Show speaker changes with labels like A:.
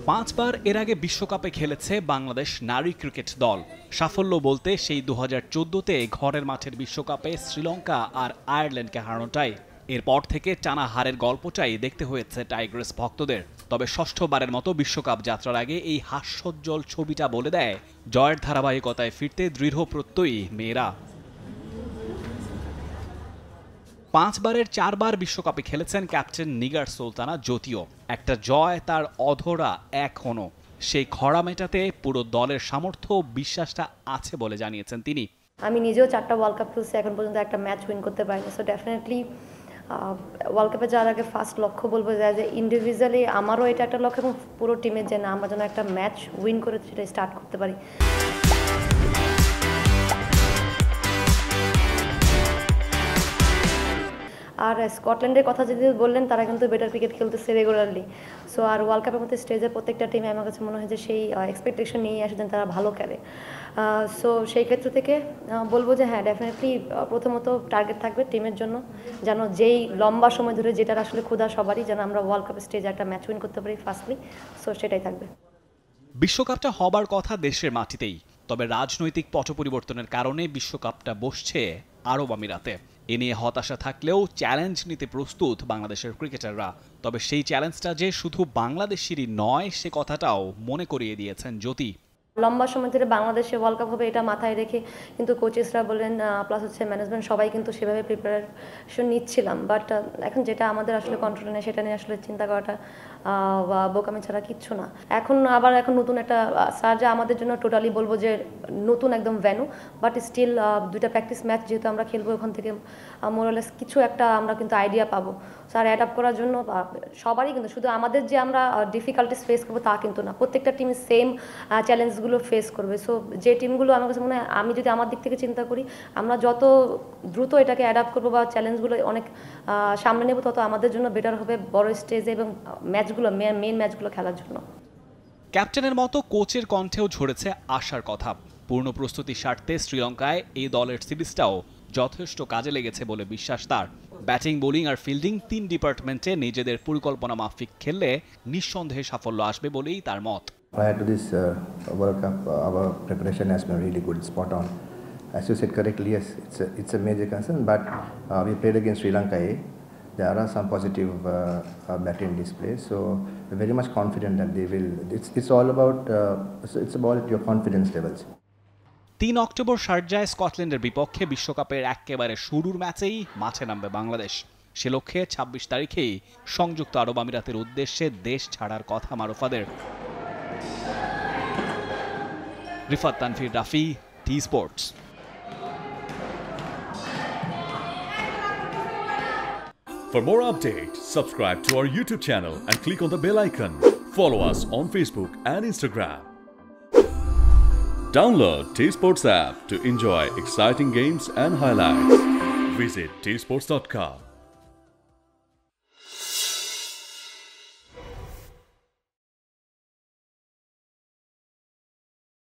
A: 5 বার এর আগে বিশ্বকাপে খেলেছে বাংলাদেশ নারী ক্রিকেট দল। সাফল্য বলতে সেই 2014-তে ঘরের মাঠের বিশ্বকাপে শ্রীলঙ্কা আর আয়ারল্যান্ডকে হারানোটাই। এরপর থেকে টানা হারের গল্পটাই দেখতে হয়েছে টাইগ্রেস ভক্তদের। তবে ষষ্ঠবারের মতো বিশ্বকাপ যাত্রার আগে এই হাস্যোজ্জ্বল ছবিটা বলে দেয় জয়ের ধারাবাহিকতায় ফিরতে দৃঢ় প্রত্যয়ী মেয়েরা। 5 বারের 4 বার বিশ্বকাপে খেলেছেন ক্যাপ্টেন নিগার সুলতানা জ্যোতিও। একটা জয় তার অধরা এখনো। সেই খরা মেটাতে পুরো দলের সামর্থ্য বিশ্বাসটা আছে বলে জানিয়েছেন তিনি।
B: আমি নিজেও 4টা ওয়ার্ল্ড কাপ খেলছি, এখন পর্যন্ত একটা ম্যাচ উইন করতে পারিনি। সো ডেফিনেটলি ওয়ার্ল্ড কাপে যাওয়ার আগে ফার্স্ট লক্ষ্য বলবো যে ইন্ডিভিজুয়ালি আমারও এটা একটা লক্ষ্য এবং পুরো টিমের যে না আমরা যেন একটা ম্যাচ উইন করে সেটা স্টার্ট করতে পারি। আর স্কটল্যান্ডের কথা যদি বললেন, তারা কিন্তু বেটার ক্রিকেট খেলতেছে রেগুলারলি। সো আর ওয়ার্ল্ড কাপের মধ্যে স্টেজের প্রত্যেকটা টিমে আমার কাছে মনে হয় যে সেই এক্সপেকটেশন নিয়ে আসে যেন তারা ভালো খেলে। সো সেই ক্ষেত্র থেকে বলবো যে হ্যাঁ, ডেফিনেটলি প্রথমত টার্গেট থাকবে টিমের জন্য যেন যেই লম্বা সময় ধরে যেটার আসলে ক্ষুধা সবারই, যেন আমরা ওয়ার্ল্ড কাপের স্টেজে একটা ম্যাচ উইন করতে পারি ফার্স্টলি। সো সেটাই থাকবে।
A: বিশ্বকাপটা হবার কথা দেশের মাটিতেই, তবে রাজনৈতিক পট পরিবর্তনের কারণে বিশ্বকাপটা বসছে আরব আমিরাতে। এ নিয়ে হতাশা থাকলেও চ্যালেঞ্জ নিতে প্রস্তুত বাংলাদেশের ক্রিকেটাররা। তবে সেই চ্যালেঞ্জটা যে শুধু বাংলাদেশেরই নয় সে কথাটাও মনে করিয়ে দিয়েছেন জ্যোতি।
B: লম্বা সময় ধরে বাংলাদেশে ওয়ার্ল্ড কাপ হবে এটা মাথায় রেখে কিন্তু কোচেসরা বলেন প্লাস হচ্ছে ম্যানেজমেন্ট সবাই কিন্তু সেভাবে প্রিপারেশন নিচ্ছিলাম। বাট এখন যেটা আমাদের আসলে কন্ট্রোলে নেই সেটা নিয়ে আসলে চিন্তা করাটা বোকামি ছাড়া কিচ্ছু না। এখন নতুন একটা সার্জা আমাদের জন্য টোটালি বলবো যে নতুন একদম ভ্যানু। বাট স্টিল 2টা প্র্যাকটিস ম্যাচ যেহেতু আমরা খেলবো, ওখান থেকে মোরালেস কিছু একটা আমরা কিন্তু আইডিয়া পাবো। স্যার অ্যাডাপ্ট করার জন্য সবারই কিন্তু, শুধু আমাদের যে আমরা ডিফিকাল্টিস ফেস করবো তা কিন্তু না, প্রত্যেকটা টিম সেম চ্যালেঞ্জগুলো ফেস করবে। সো যে টিমগুলো আমার কাছে মনে হয়, আমি যদি আমার দিক থেকে চিন্তা করি, আমরা যত দ্রুত এটাকে অ্যাডাপ্ট করবো বা চ্যালেঞ্জগুলো অনেক সামনে নেব, তত আমাদের জন্য বেটার হবে বড় স্টেজে এবং ম্যাচগুলো মেইন ম্যাচগুলো খেলার জন্য।
A: ক্যাপ্টেনের মতো কোচের কণ্ঠেও ঝরেছে আশার কথা। পূর্ণ প্রস্তুতি স্বার্থে শ্রীলঙ্কায় এই দলের সিরিজটাও যথেষ্ট কাজে লেগেছে বলে বিশ্বাস তার। ব্যাটিং, বোলিং আর ফিল্ডিং 3 ডিপার্টমেন্টে নিজেদের পরিকল্পনা মাফিক খেললে নিঃসন্দেহে সাফল্য আসবে বলেই তার মত।
C: Prior to this World Cup, our preparation has been really good, spot on. As you said correctly, yes, it's a major concern, but we played against Sri Lanka. There are some positive batting displays, so we're very much confident that they will. It's all about it's about your confidence levels.
A: 3 October শারজায় স্কটল্যান্ডের বিপক্ষে বিশ্বকাপের একেবারে শুরুর ম্যাচেই মাঠে নামবে বাংলাদেশ। সে লক্ষ্যে 26 তারিখেই সংযুক্ত আরব আমিরাতের উদ্দেশ্যে দেশ ছাড়ার কথা মারুফাদের। Rifat Tanvir Rafi, T Sports.
D: For more updates, subscribe to our YouTube channel and click on the bell icon. Follow us on Facebook and Instagram. Download T Sports app to enjoy exciting games and highlights. Visit tsports.com.